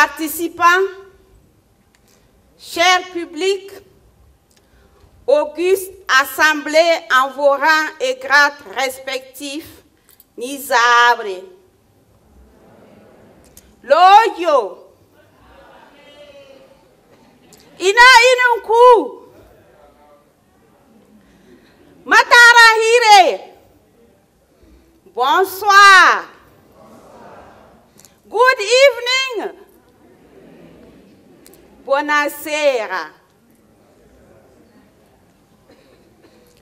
participants, cher public, auguste assemblée en vos rangs et grades respectifs, Nizabre. Loyo. Ina inunku. Matarahire. Bonsoir. Good evening. Buonasera.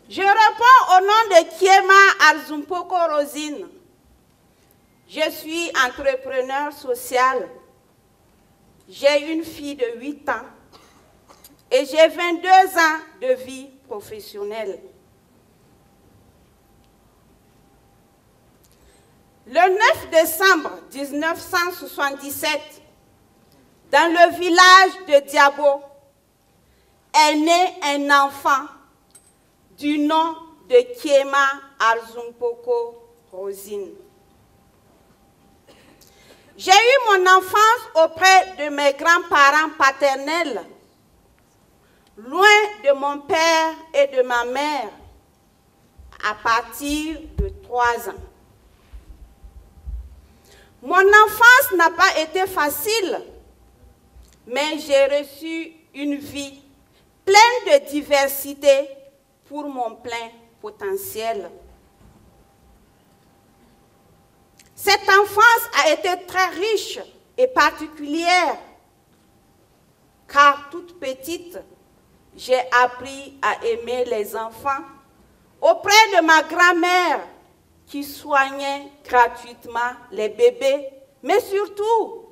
Je réponds au nom de Kiema Arzumpoko Rosine. Je suis entrepreneur social. J'ai une fille de 8 ans et j'ai 22 ans de vie professionnelle. Le 9 décembre 1977, dans le village de Diabo, est né un enfant du nom de Kiema Arzumpoko Rosine. J'ai eu mon enfance auprès de mes grands-parents paternels, loin de mon père et de ma mère, à partir de 3 ans. Mon enfance n'a pas été facile, mais j'ai reçu une vie pleine de diversité pour mon plein potentiel. Cette enfance a été très riche et particulière, car toute petite, j'ai appris à aimer les enfants auprès de ma grand-mère qui soignait gratuitement les bébés, mais surtout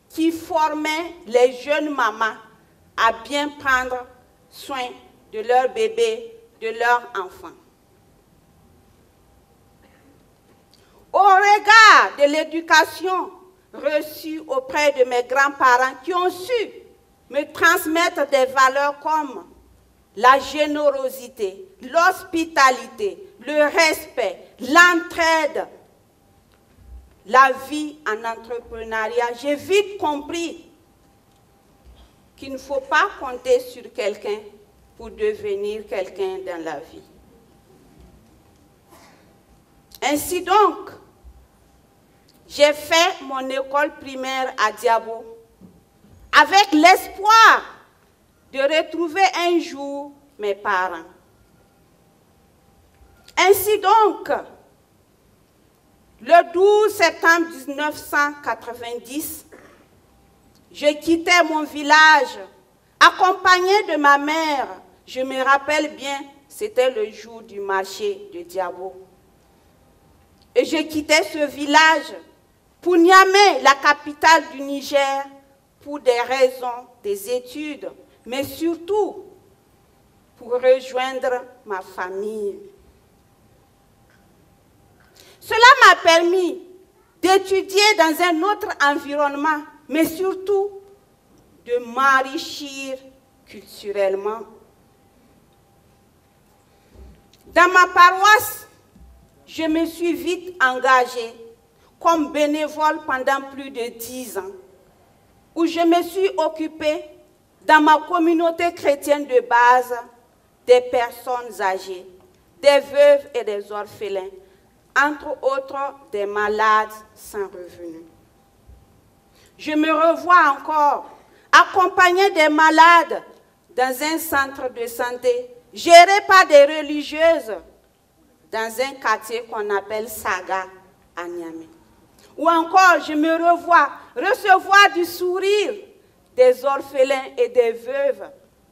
qui formait les jeunes mamans à bien prendre soin de leurs bébés, de leurs enfants. Au regard de l'éducation reçue auprès de mes grands-parents qui ont su me transmettre des valeurs comme la générosité, l'hospitalité, le respect, l'entraide, la vie en entrepreneuriat, j'ai vite compris qu'il ne faut pas compter sur quelqu'un pour devenir quelqu'un dans la vie. Ainsi donc, j'ai fait mon école primaire à Diabo avec l'espoir de retrouver un jour mes parents. Ainsi donc, le 12 septembre 1990, je quittais mon village accompagnée de ma mère. Je me rappelle bien, c'était le jour du marché de Diabo. Et je quittais ce village pour Niamey, la capitale du Niger, pour des raisons des études, mais surtout pour rejoindre ma famille. Cela m'a permis d'étudier dans un autre environnement, mais surtout de m'enrichir culturellement. Dans ma paroisse, je me suis vite engagée comme bénévole pendant plus de 10 ans, où je me suis occupée dans ma communauté chrétienne de base des personnes âgées, des veuves et des orphelins, entre autres des malades sans revenus. Je me revois encore accompagnée des malades dans un centre de santé géré par des religieuses dans un quartier qu'on appelle Saga à Niamey. Ou encore, je me revois recevoir du sourire des orphelins et des veuves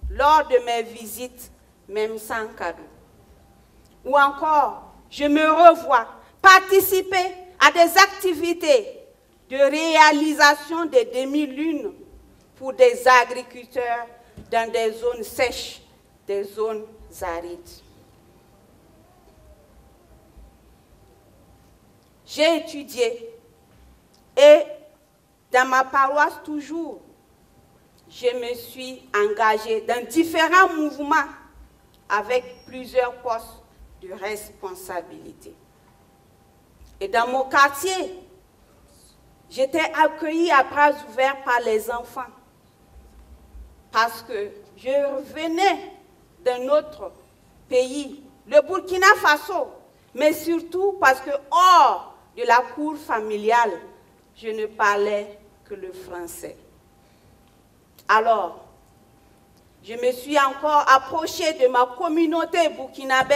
lors de mes visites, même sans cadeau. Ou encore, je me revois participer à des activités de réalisation des demi-lunes pour des agriculteurs dans des zones sèches, des zones arides. J'ai étudié et dans ma paroisse toujours, je me suis engagée dans différents mouvements avec plusieurs postes de responsabilité. Et dans mon quartier, j'étais accueillie à bras ouverts par les enfants parce que je revenais d'un autre pays, le Burkina Faso, mais surtout parce que hors de la cour familiale, je ne parlais que le français. Alors, je me suis encore approchée de ma communauté burkinabé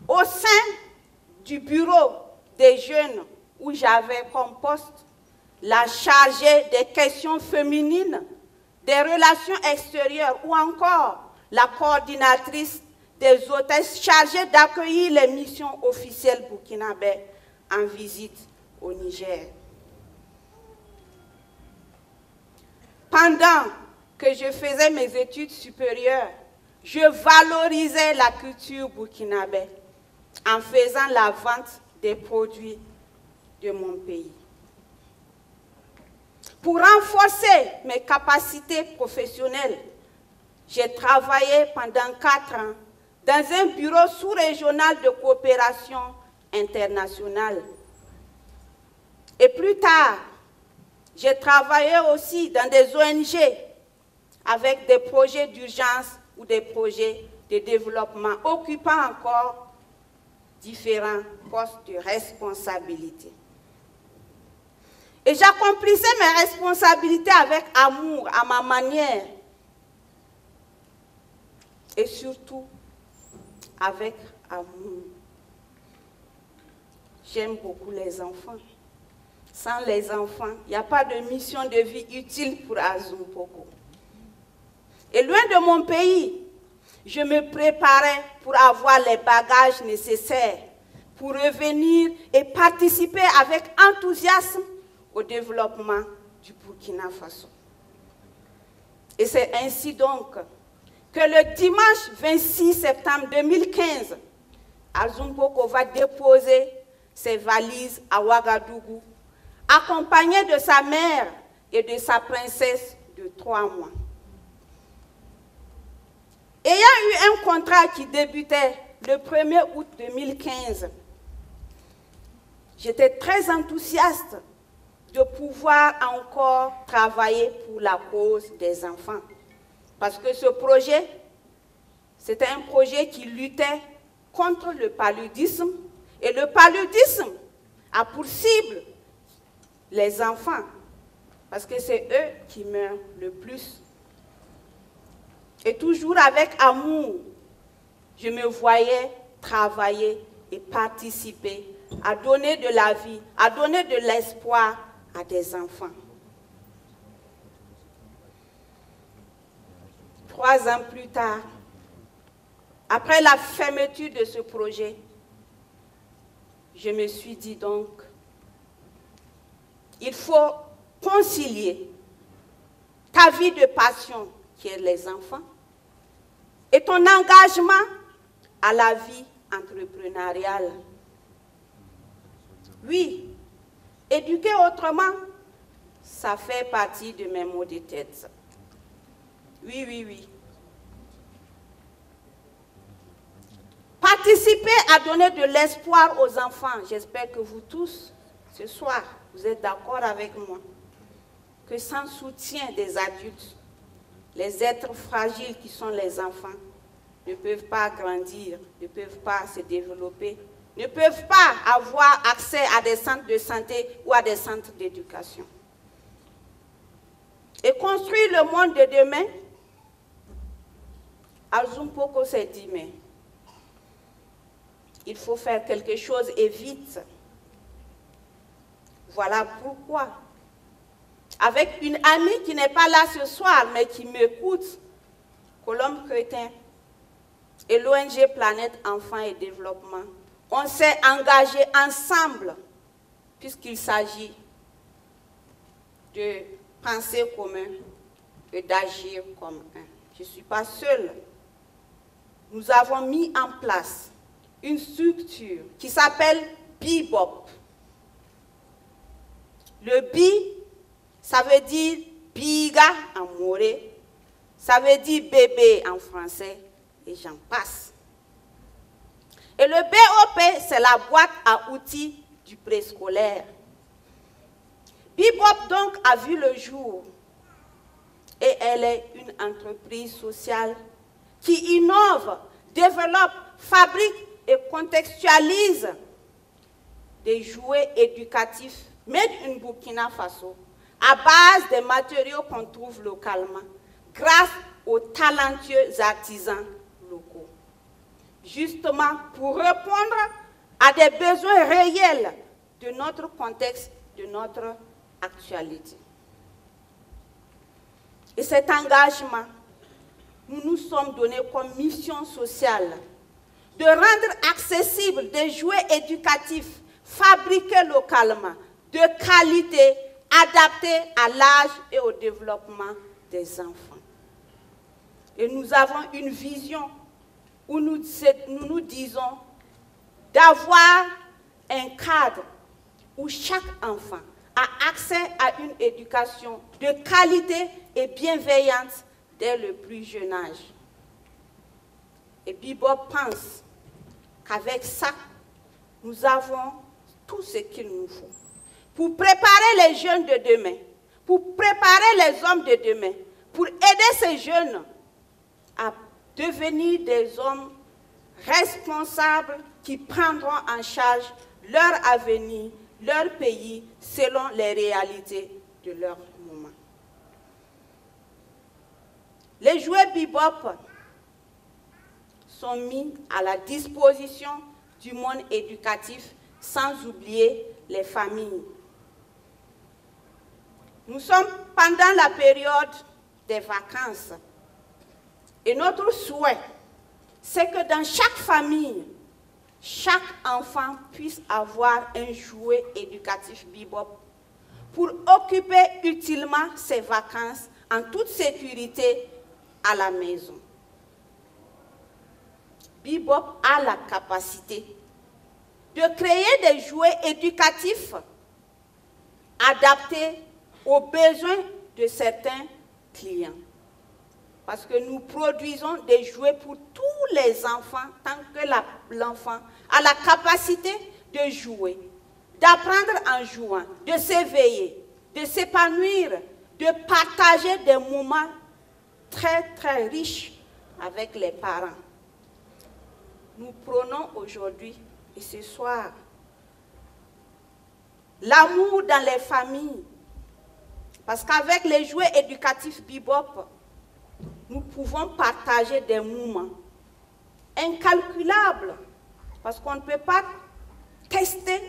au sein du bureau des jeunes où j'avais comme poste la chargée des questions féminines, des relations extérieures ou encore la coordinatrice des hôtesses chargées d'accueillir les missions officielles burkinabées en visite au Niger. Pendant que je faisais mes études supérieures, je valorisais la culture burkinabé en faisant la vente des produits de mon pays. Pour renforcer mes capacités professionnelles, j'ai travaillé pendant 4 ans dans un bureau sous-régional de coopération internationale. Et plus tard, j'ai travaillé aussi dans des ONG avec des projets d'urgence ou des projets de développement, occupant encore différents postes de responsabilité. Et j'accomplissais mes responsabilités avec amour, à ma manière. Et surtout, avec amour. J'aime beaucoup les enfants. Sans les enfants, il n'y a pas de mission de vie utile pour Azum Poko. Et loin de mon pays, je me préparais pour avoir les bagages nécessaires pour revenir et participer avec enthousiasme au développement du Burkina Faso. Et c'est ainsi donc que le dimanche 26 septembre 2015, Azum Poko va déposer ses valises à Ouagadougou, accompagné de sa mère et de sa princesse de 3 mois. Ayant eu un contrat qui débutait le 1er août 2015, j'étais très enthousiaste de pouvoir encore travailler pour la cause des enfants. Parce que ce projet, c'était un projet qui luttait contre le paludisme. Et le paludisme a pour cible les enfants, parce que c'est eux qui meurent le plus. Et toujours avec amour, je me voyais travailler et participer à donner de la vie, à donner de l'espoir à des enfants. 3 ans plus tard, après la fermeture de ce projet, je me suis dit donc, il faut concilier ta vie de passion, qui est les enfants, et ton engagement à la vie entrepreneuriale. Oui, éduquer autrement, ça fait partie de mes mots de tête. Oui, oui, oui. Participer à donner de l'espoir aux enfants. J'espère que vous tous, ce soir, vous êtes d'accord avec moi. Que sans soutien des adultes, les êtres fragiles qui sont les enfants ne peuvent pas grandir, ne peuvent pas se développer, ne peuvent pas avoir accès à des centres de santé ou à des centres d'éducation. Et construire le monde de demain, Azum Poko s'est dit, mais il faut faire quelque chose et vite. Voilà pourquoi, avec une amie qui n'est pas là ce soir, mais qui m'écoute, Colombe Crétin et l'ONG Planète Enfants et Développement, on s'est engagés ensemble, puisqu'il s'agit de penser commun et d'agir comme un. Je ne suis pas seule. Nous avons mis en place une structure qui s'appelle Bibop. Le bi, ça veut dire biga en moré, ça veut dire bébé en français, et j'en passe. Et le BOP, c'est la boîte à outils du préscolaire. Bebop donc a vu le jour et elle est une entreprise sociale qui innove, développe, fabrique et contextualise des jouets éducatifs made in Burkina Faso à base des matériaux qu'on trouve localement grâce aux talentueux artisans locaux. Justement pour répondre à des besoins réels de notre contexte, de notre actualité. Et cet engagement, nous nous sommes donnés comme mission sociale de rendre accessibles des jouets éducatifs fabriqués localement, de qualité, adaptés à l'âge et au développement des enfants. Et nous avons une vision où nous nous disons d'avoir un cadre où chaque enfant a accès à une éducation de qualité et bienveillante dès le plus jeune âge. Et Bebop pense qu'avec ça, nous avons tout ce qu'il nous faut pour préparer les jeunes de demain, pour préparer les hommes de demain, pour aider ces jeunes à devenir des hommes responsables qui prendront en charge leur avenir, leur pays, selon les réalités de leur moment. Les jouets Bebop sont mis à la disposition du monde éducatif, sans oublier les familles. Nous sommes pendant la période des vacances et notre souhait, c'est que dans chaque famille, chaque enfant puisse avoir un jouet éducatif Bebop pour occuper utilement ses vacances en toute sécurité à la maison. Bebop a la capacité de créer des jouets éducatifs adaptés aux besoins de certains clients. Parce que nous produisons des jouets pour tous les enfants, tant que l'enfant a la capacité de jouer, d'apprendre en jouant, de s'éveiller, de s'épanouir, de partager des moments très, très riches avec les parents. Nous prônons aujourd'hui et ce soir l'amour dans les familles. Parce qu'avec les jouets éducatifs Bebop, nous pouvons partager des moments incalculables. Parce qu'on ne peut pas tester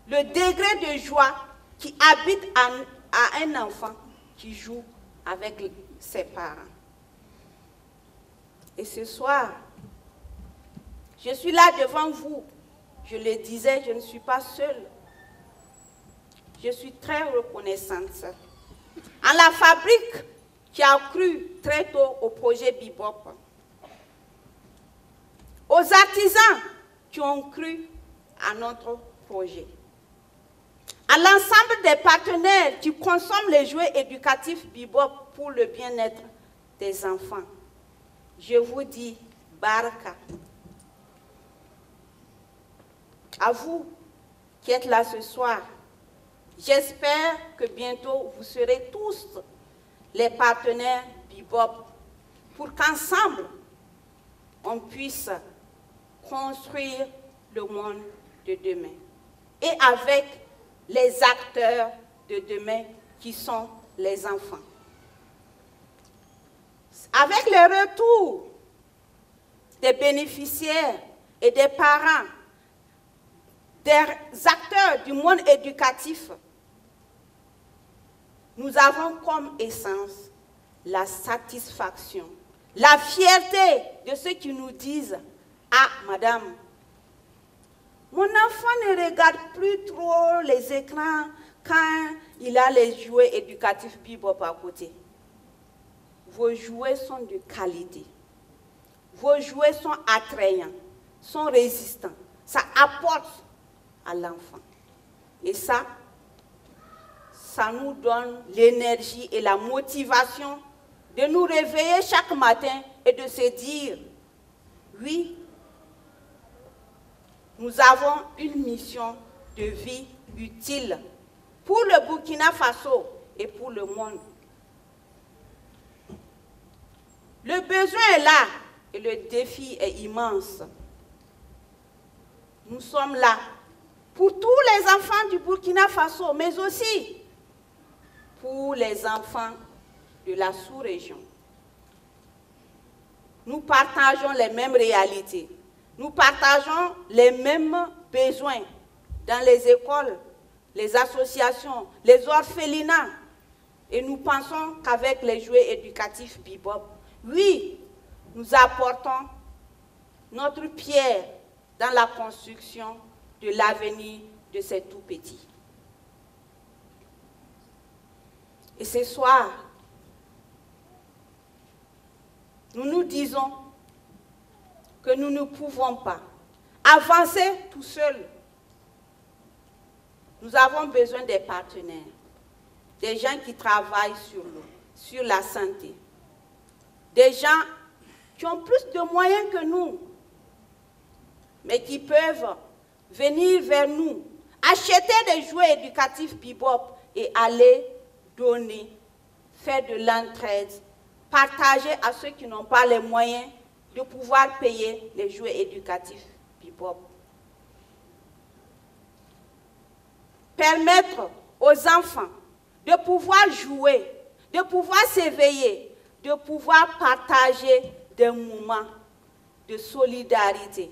le degré de joie qui habite à un enfant qui joue avec ses parents. Et ce soir, je suis là devant vous. Je le disais, je ne suis pas seule. Je suis très reconnaissante à la fabrique qui a cru très tôt au projet Bebop, aux artisans qui ont cru à notre projet, à l'ensemble des partenaires qui consomment les jouets éducatifs Bebop pour le bien-être des enfants. Je vous dis Baraka. À vous qui êtes là ce soir, j'espère que bientôt vous serez tous les partenaires Bebop pour qu'ensemble on puisse construire le monde de demain et avec les acteurs de demain qui sont les enfants. Avec le retour des bénéficiaires et des parents, des acteurs du monde éducatif, nous avons comme essence la satisfaction, la fierté de ceux qui nous disent « Ah, madame, mon enfant ne regarde plus trop les écrans quand il a les jouets éducatifs Bebop à côté. Vos jouets sont de qualité. Vos jouets sont attrayants, sont résistants. Ça apporte à l'enfant. Et ça nous donne l'énergie et la motivation de nous réveiller chaque matin et de se dire, oui, nous avons une mission de vie utile pour le Burkina Faso et pour le monde. Le besoin est là et le défi est immense. Nous sommes là pour tous les enfants du Burkina Faso, mais aussi pour les enfants de la sous-région. Nous partageons les mêmes réalités. Nous partageons les mêmes besoins dans les écoles, les associations, les orphelinats. Et nous pensons qu'avec les jouets éducatifs Bebop, oui, nous apportons notre pierre dans la construction de l'avenir de ces tout-petits. Et ce soir, nous nous disons que nous ne pouvons pas avancer tout seuls. Nous avons besoin des partenaires, des gens qui travaillent sur l'eau, sur la santé, des gens qui ont plus de moyens que nous, mais qui peuvent venir vers nous, acheter des jouets éducatifs Bebop et aller donner, faire de l'entraide, partager à ceux qui n'ont pas les moyens de pouvoir payer les jouets éducatifs Bebop. Permettre aux enfants de pouvoir jouer, de pouvoir s'éveiller, de pouvoir partager des moments de solidarité,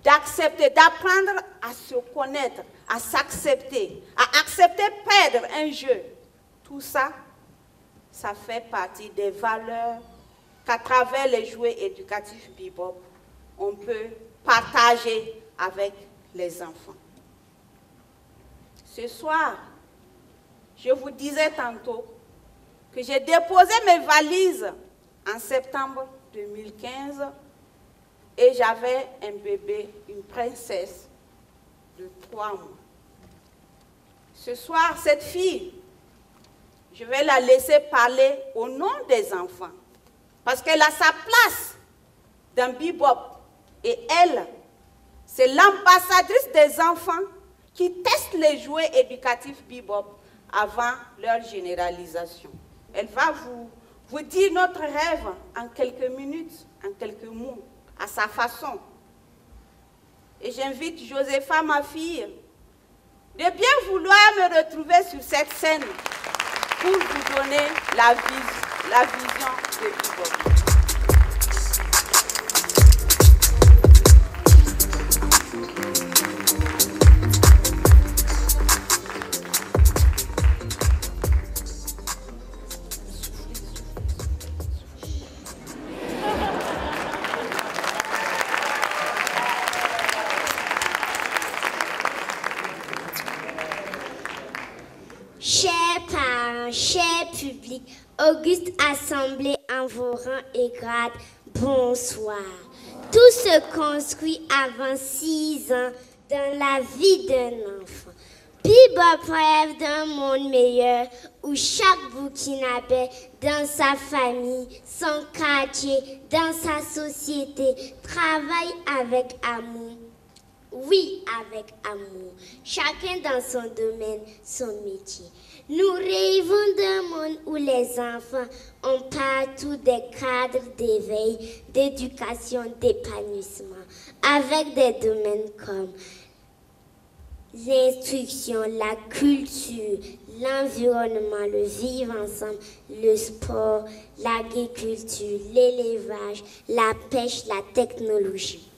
d'accepter, d'apprendre à se connaître, à s'accepter, à accepter perdre un jeu. Tout ça, ça fait partie des valeurs qu'à travers les jouets éducatifs Bebop, on peut partager avec les enfants. Ce soir, je vous disais tantôt que j'ai déposé mes valises en septembre 2015 et j'avais un bébé, une princesse de 3 mois. Ce soir, cette fille, je vais la laisser parler au nom des enfants parce qu'elle a sa place dans Bebop et elle, c'est l'ambassadrice des enfants qui testent les jouets éducatifs Bebop avant leur généralisation. Elle va vous dire notre rêve en quelques minutes, en quelques mots, à sa façon. Et j'invite Josepha, ma fille, de bien vouloir me retrouver sur cette scène pour vous donner la vision de Bebop. Cher public, auguste assemblée en vos rangs et grades, bonsoir. Tout se construit avant 6 ans dans la vie d'un enfant. Bebop rêve d'un monde meilleur où chaque Burkinabé, dans sa famille, son quartier, dans sa société, travaille avec amour. Oui, avec amour. Chacun dans son domaine, son métier. Nous rêvons d'un monde où les enfants ont partout des cadres d'éveil, d'éducation, d'épanouissement, avec des domaines comme l'instruction, la culture, l'environnement, le vivre ensemble, le sport, l'agriculture, l'élevage, la pêche, la technologie.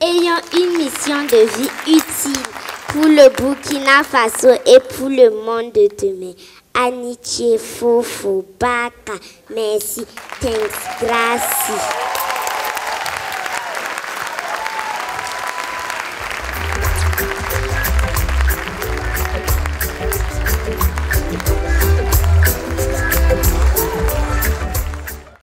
Ayant une mission de vie utile pour le Burkina Faso et pour le monde de demain. Amitié, Fofo, Baka, merci, thanks, gracias.